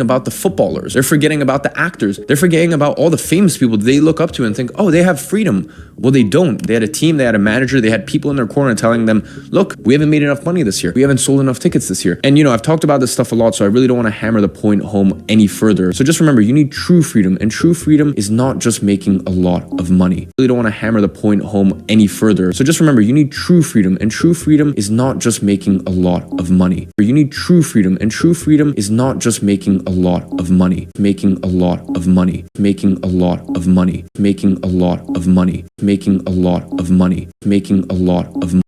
about the footballers. They're forgetting about the actors. They're forgetting about all the famous people they look up to and think, oh, they have freedom. Well, they don't. They had a team, they had a manager, they had people in their corner telling them, look, we haven't made enough money this year. We haven't sold enough tickets this year. And I've talked about this stuff a lot, so I really don't want to hammer the point home any further. So just remember, you need true freedom, and true freedom is not just making a lot of money. I really don't want to hammer the point home any further. So just remember, you need true freedom, and true freedom is not just making a lot of money. You need true freedom, and true freedom is not just making a lot of money, making a lot of money, making a lot of money, making a lot of money, making a lot of money, making a lot of money.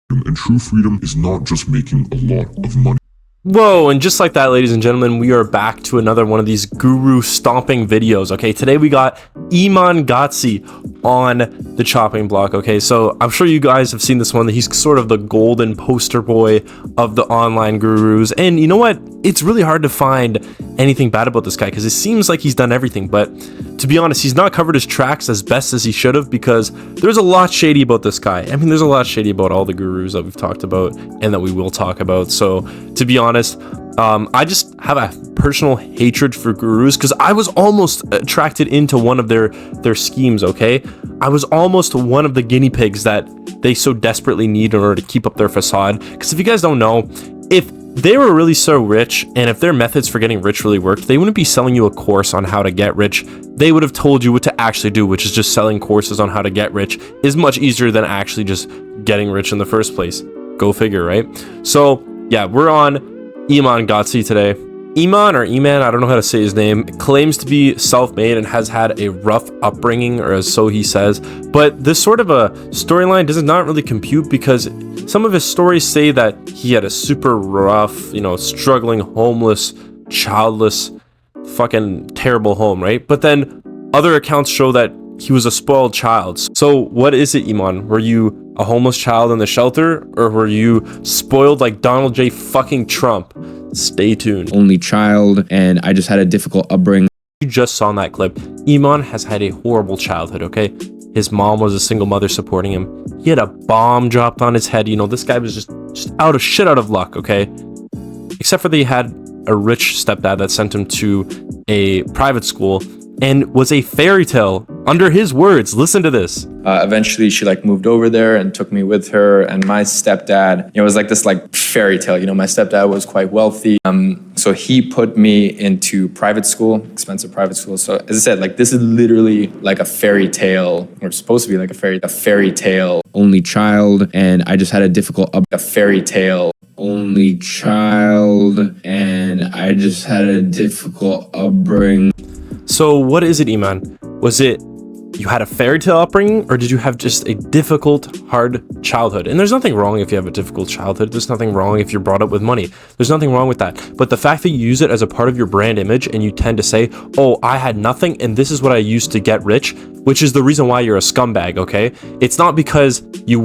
And true freedom is not just making a lot of money. Whoa, and just like that, ladies and gentlemen, we are back to another one of these guru stomping videos. Okay, today we got Iman Gadzhi on the chopping block. Okay, so I'm sure you guys have seen this one. He's sort of the golden poster boy of the online gurus. And you know what? It's really hard to find anything bad about this guy because it seems like he's done everything. But to be honest, he's not covered his tracks as best as he should have, because there's a lot shady about this guy. I mean, there's a lot shady about all the gurus that we've talked about and that we will talk about. So to be honest, I just have a personal hatred for gurus because I was almost attracted into one of their schemes. Okay, I was almost one of the guinea pigs that they so desperately need in order to keep up their facade. Because if you guys don't know, if they were really so rich, and if their methods for getting rich really worked, they wouldn't be selling you a course on how to get rich. They would have told you what to actually do, which is just selling courses on how to get rich is much easier than actually just getting rich in the first place. Go figure, right? So yeah, we're on Iman Gadzhi today. Iman, I don't know how to say his name, claims to be self-made and has had a rough upbringing, or so he says. But this sort of a storyline does not really compute, because some of his stories say that he had a super rough, struggling, homeless, childless, fucking terrible home, right? But then other accounts show that he was a spoiled child. So what is it, Iman? Were you a homeless child in the shelter, or were you spoiled like Donald J. fucking Trump? Stay tuned. Only child, and I just had a difficult upbringing. You just saw in that clip, Iman has had a horrible childhood, okay? His mom was a single mother supporting him. He had a bomb dropped on his head. This guy was just out of luck, okay? Except for that he had a rich stepdad that sent him to a private school and was a fairy tale, under his words. Listen to this. Eventually she moved over there and took me with her, and my stepdad, it was this fairy tale. My stepdad was quite wealthy, so he put me into private school, expensive private school. So as I said, this is literally like a fairy tale, or supposed to be like a fairy tale. Only child, and I just had a difficult a fairy tale. Only child, and I just had a difficult upbringing. So what is it, Iman? Was it you had a fairy tale upbringing, or did you have just a difficult, hard childhood? And there's nothing wrong if you have a difficult childhood. There's nothing wrong if you're brought up with money. There's nothing wrong with that. But the fact that you use it as a part of your brand image, and you tend to say, oh, I had nothing and this is what I used to get rich, which is the reason why you're a scumbag, okay? It's not because you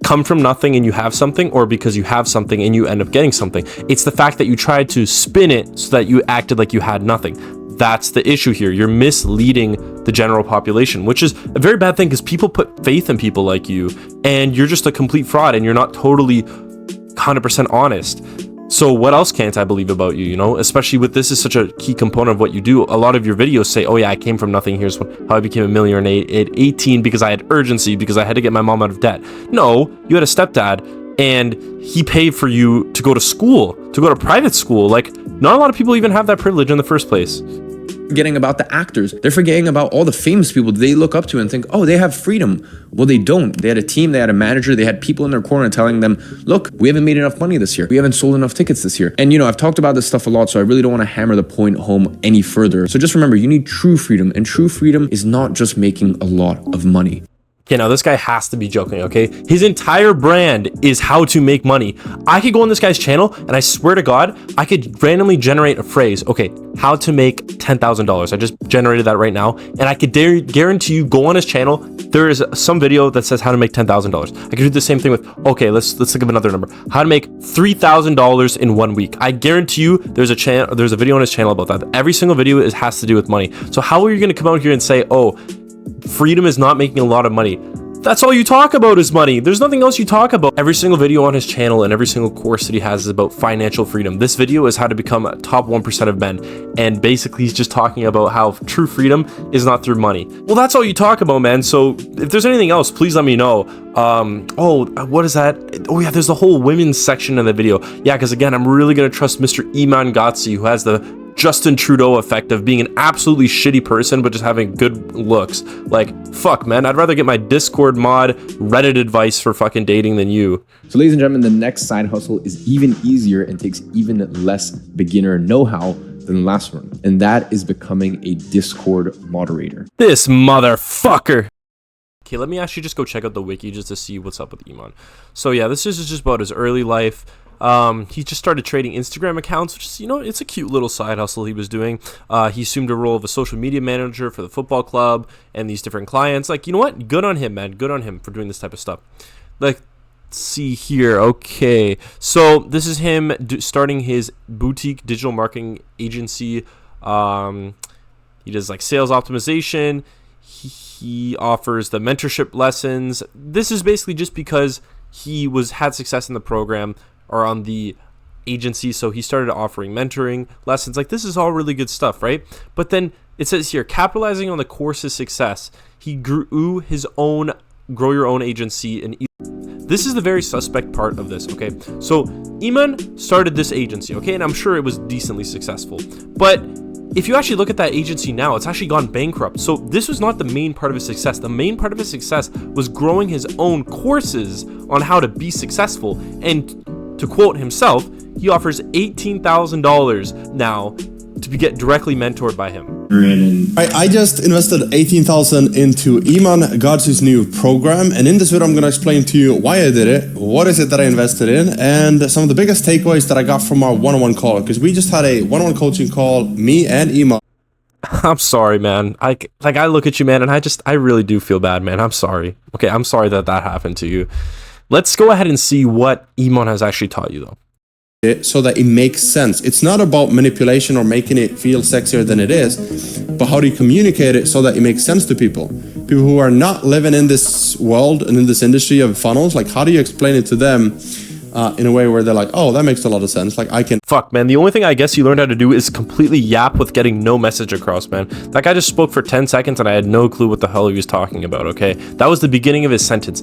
come from nothing and you have something, or because you have something and you end up getting something. It's the fact that you tried to spin it so that you acted like you had nothing. That's the issue here. You're misleading the general population, which is a very bad thing, because people put faith in people like you, and you're just a complete fraud, and you're not totally 100% honest. So what else can't I believe about you, especially with this is such a key component of what you do. A lot of your videos say, oh yeah, I came from nothing. Here's how I became a millionaire at 18 because I had urgency, because I had to get my mom out of debt. No, you had a stepdad, and he paid for you to go to school, to go to private school. Not a lot of people even have that privilege in the first place. Forgetting about the actors. They're forgetting about all the famous people they look up to and think, oh, they have freedom. Well, they don't. They had a team, they had a manager, they had people in their corner telling them, look, we haven't made enough money this year. We haven't sold enough tickets this year. And I've talked about this stuff a lot, so I really don't want to hammer the point home any further. So just remember, you need true freedom, and true freedom is not just making a lot of money. Okay, now this guy has to be joking, okay? His entire brand is how to make money. I could go on this guy's channel, and I swear to God, I could randomly generate a phrase. Okay, how to make $10,000. I just generated that right now, and I could guarantee you, go on his channel, there is some video that says how to make $10,000. I could do the same thing with, okay, let's think of another number. How to make $3,000 in 1 week. I guarantee you, there's a video on his channel about that. Every single video has to do with money. So how are you gonna come out here and say, oh, freedom is not making a lot of money? That's all you talk about is money. There's nothing else you talk about. Every single video on his channel and every single course that he has is about financial freedom. This video is how to become a top 1% of men. And basically he's just talking about how true freedom is not through money. Well, that's all you talk about, man. So if there's anything else, please let me know. What is that? Oh yeah, there's the whole women's section in the video. Yeah, because again, I'm really going to trust Mr. Iman Gadzhi, who has the Justin Trudeau effect of being an absolutely shitty person but just having good looks. Like, fuck, man, I'd rather get my Discord mod Reddit advice for fucking dating than you. So ladies and gentlemen, the next side hustle is even easier and takes even less beginner know-how than the last one, and that is becoming a Discord moderator. This motherfucker. Okay, let me actually just go check out the wiki just to see what's up with Iman. So yeah, this is just about his early life. He just started trading Instagram accounts, which is, you know, it's a cute little side hustle he was doing. He assumed a role of a social media manager for the football club and these different clients. Like, you know what? Good on him, man. Good on him for doing this type of stuff. Like, let's see here. Okay. So this is him starting his boutique digital marketing agency. He does like sales optimization. He offers the mentorship lessons. This is basically just because he had success in the program or on the agency, so he started offering mentoring lessons. Like, this is all really good stuff, right? But then it says here, capitalizing on the course's success, he grew his own grow your own agency. And this is the very suspect part of this, okay? So Iman started this agency, okay, and I'm sure it was decently successful, but if you actually look at that agency now, it's actually gone bankrupt. So this was not the main part of his success. The main part of his success was growing his own courses on how to be successful. And to quote himself, he offers $18,000 now to get directly mentored by him. I just invested $18,000 into Iman Gadzhi's new program, and in this video I'm going to explain to you why I did it, what is it that I invested in, and some of the biggest takeaways that I got from our one-on-one call, because we just had a one-on-one coaching call, me and Iman. I'm sorry, man. I look at you, man, and I really do feel bad, man. I'm sorry. Okay, I'm sorry that happened to you. Let's go ahead and see what Iman has actually taught you, though. So that it makes sense. It's not about manipulation or making it feel sexier than it is, but how do you communicate it so that it makes sense to people who are not living in this world and in this industry of funnels. Like, how do you explain it to them in a way where they're like, oh, that makes a lot of sense. Like, I can fuck, man, the only thing I guess you learned how to do is completely yap with getting no message across, man. That guy just spoke for 10 seconds and I had no clue what the hell he was talking about. Okay, that was the beginning of his sentence.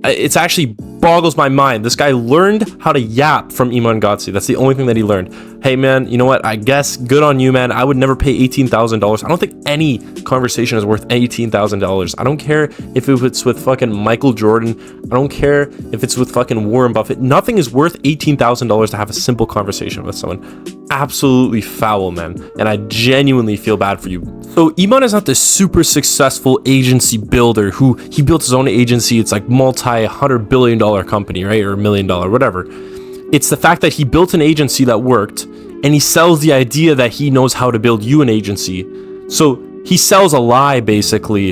It's actually boggles my mind. This guy learned how to yap from Iman Gadzhi. That's the only thing that he learned. Hey, man, you know what? I guess good on you, man. I would never pay $18,000. I don't think any conversation is worth $18,000. I don't care if it's with fucking Michael Jordan. I don't care if it's with fucking Warren Buffett. Nothing is worth $18,000 to have a simple conversation with someone. Absolutely foul, man. And I genuinely feel bad for you. So Iman is not this super successful agency builder who he built his own agency. It's like multi-$100 billion company, right? Or $1 million, whatever. It's the fact that he built an agency that worked and he sells the idea that he knows how to build you an agency. So he sells a lie basically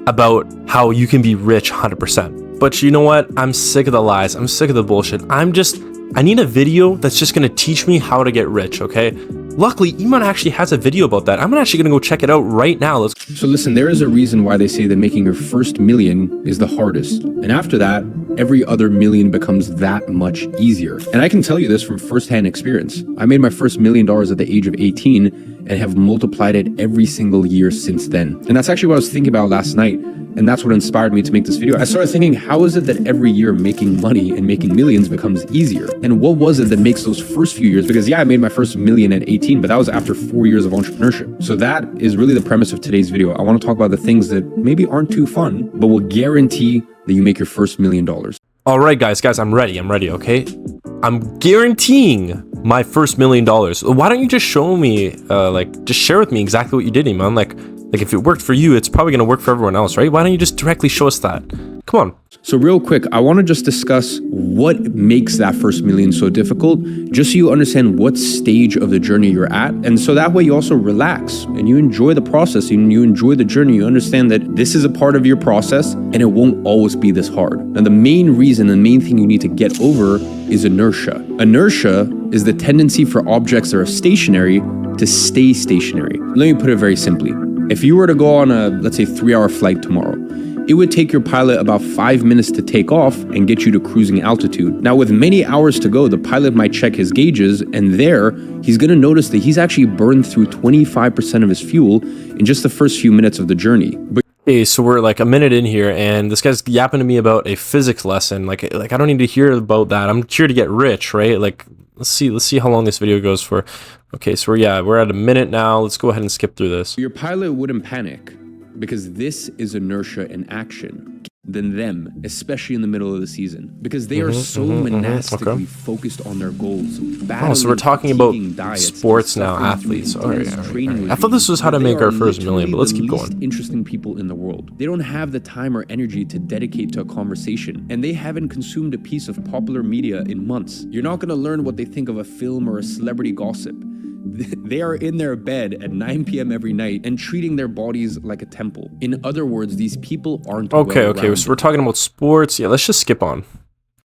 about how you can be rich 100%. But you know what? I'm sick of the lies. I'm sick of the bullshit. I need a video that's just going to teach me how to get rich, okay? Luckily, Iman actually has a video about that. I'm actually going to go check it out right now. So listen, there is a reason why they say that making your first million is the hardest. And after that, every other million becomes that much easier. And I can tell you this from firsthand experience. I made my first $1 million at the age of 18 and have multiplied it every single year since then. And that's actually what I was thinking about last night. And that's what inspired me to make this video. I started thinking, how is it that every year making money and making millions becomes easier? And what was it that makes those first few years? Because yeah, I made my first million at 18, but that was after 4 years of entrepreneurship. So that is really the premise of today's video. I want to talk about the things that maybe aren't too fun, but will guarantee that you make your first $1 million. All right, guys, I'm ready, okay? I'm guaranteeing my first $1 million. Why don't you just show me, just share with me exactly what you did, Iman? Like if it worked for you, it's probably gonna work for everyone else, right? Why don't you just directly show us that? Come on. So real quick, I want to just discuss what makes that first million so difficult, just so you understand what stage of the journey you're at. And so that way you also relax and you enjoy the process and you enjoy the journey. You understand that this is a part of your process and it won't always be this hard. Now, the main reason, the main thing you need to get over is inertia. Inertia is the tendency for objects that are stationary to stay stationary. Let me put it very simply. If you were to go on a, let's say, 3-hour flight tomorrow, it would take your pilot about 5 minutes to take off and get you to cruising altitude. Now, with many hours to go, the pilot might check his gauges, and there, he's gonna notice that he's actually burned through 25% of his fuel in just the first few minutes of the journey. Okay, so we're like a minute in here, and this guy's yapping to me about a physics lesson. Like I don't need to hear about that. I'm here to get rich, right? Like, let's see how long this video goes for. Okay, so we're at a minute now. Let's go ahead and skip through this. Your pilot wouldn't panic because this is inertia in action than them, especially in the middle of the season, because they are so monastically focused on their goals. Oh, so we're talking about sports now, athletes. All right. I thought this was how to make our first million, but let's keep going. Interesting people in the world. They don't have the time or energy to dedicate to a conversation, and they haven't consumed a piece of popular media in months. You're not going to learn what they think of a film or a celebrity gossip. They are in their bed at 9 p.m. every night and treating their bodies like a temple. In other words, these people aren't okay, so we're talking about sports. Yeah, let's just skip on.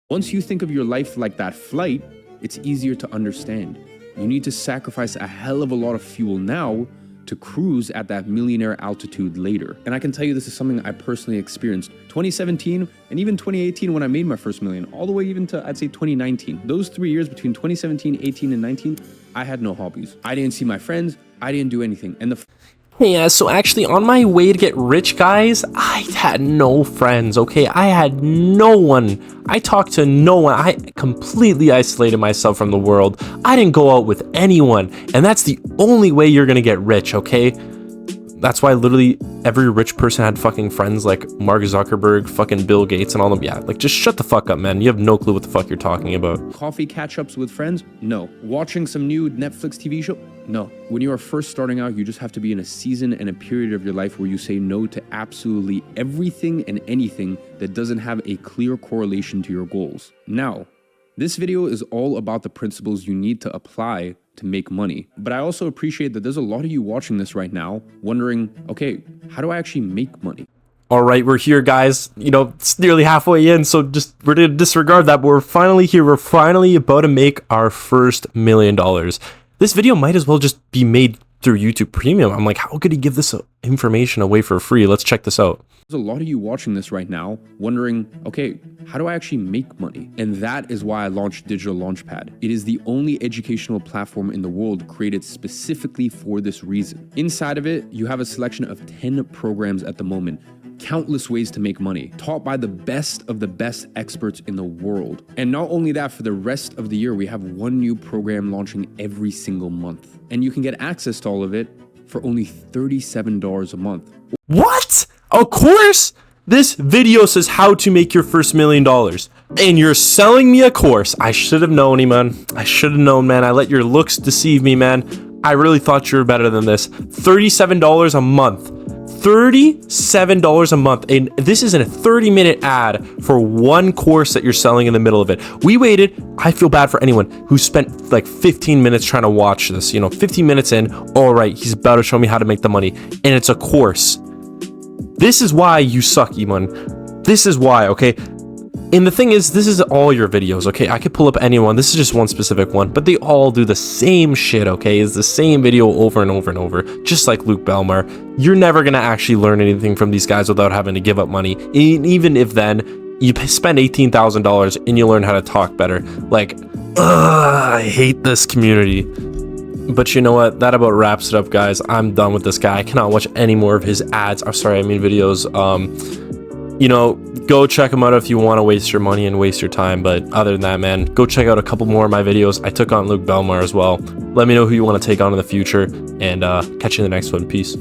Once you think of your life like that flight, it's easier to understand. You need to sacrifice a hell of a lot of fuel now to cruise at that millionaire altitude later. And I can tell you this is something I personally experienced. 2017 and even 2018 when I made my first million, all the way even to, I'd say, 2019. Those 3 years between 2017, 18, and 19, I had no hobbies. I didn't see my friends. I didn't do anything. And yeah, so actually on my way to get rich, guys, I had no friends, okay? I had no one. I talked to no one. I completely isolated myself from the world. I didn't go out with anyone. And that's the only way you're gonna get rich, okay? That's why literally every rich person had fucking friends like Mark Zuckerberg, fucking Bill Gates, and all them. Yeah, like just shut the fuck up, man. You have no clue what the fuck you're talking about. Coffee catch-ups with friends? No. Watching some new Netflix TV show? No. When you are first starting out, you just have to be in a season and a period of your life where you say no to absolutely everything and anything that doesn't have a clear correlation to your goals. Now, this video is all about the principles you need to apply to make money. But I also appreciate that there's a lot of you watching this right now wondering, okay, how do I actually make money? All right, we're here, guys. You know, it's nearly halfway in, so we're gonna disregard that, but we're finally here. We're finally about to make our first $1 million. This video might as well just be made through YouTube Premium. I'm like, how could he give this information away for free? Let's check this out. There's a lot of you watching this right now wondering, okay, how do I actually make money? And that is why I launched Digital Launchpad. It is the only educational platform in the world created specifically for this reason. Inside of it, you have a selection of 10 programs at the moment, countless ways to make money, taught by the best of the best experts in the world. And not only that, for the rest of the year, we have one new program launching every single month. And you can get access to all of it for only $37 a month. What? Of course! This video says how to make your first $1 million. And you're selling me a course. I should have known, Iman. I should have known, man. I let your looks deceive me, man. I really thought you were better than this. $37 a month. $37 a month, and this is a 30-minute ad for one course that you're selling in the middle of it. We waited. I feel bad for anyone who spent like 15 minutes trying to watch this. You know, 15 minutes in, all right, he's about to show me how to make the money, and it's a course. This is why you suck, Iman. This is why, okay? And the thing is, this is all your videos, okay? I could pull up anyone. This is just one specific one, but they all do the same shit, okay? It's the same video over and over and over, just like Luke Belmar. You're never gonna actually learn anything from these guys without having to give up money. And even if then, you spend $18,000 and you learn how to talk better. Like, I hate this community. But you know what? That about wraps it up, guys. I'm done with this guy. I cannot watch any more of his ads. I'm sorry, I mean videos. You know, go check them out if you want to waste your money and waste your time. But other than that, man, go check out a couple more of my videos. I took on Luke Belmar as well. Let me know who you want to take on in the future, and catch you in the next one. Peace.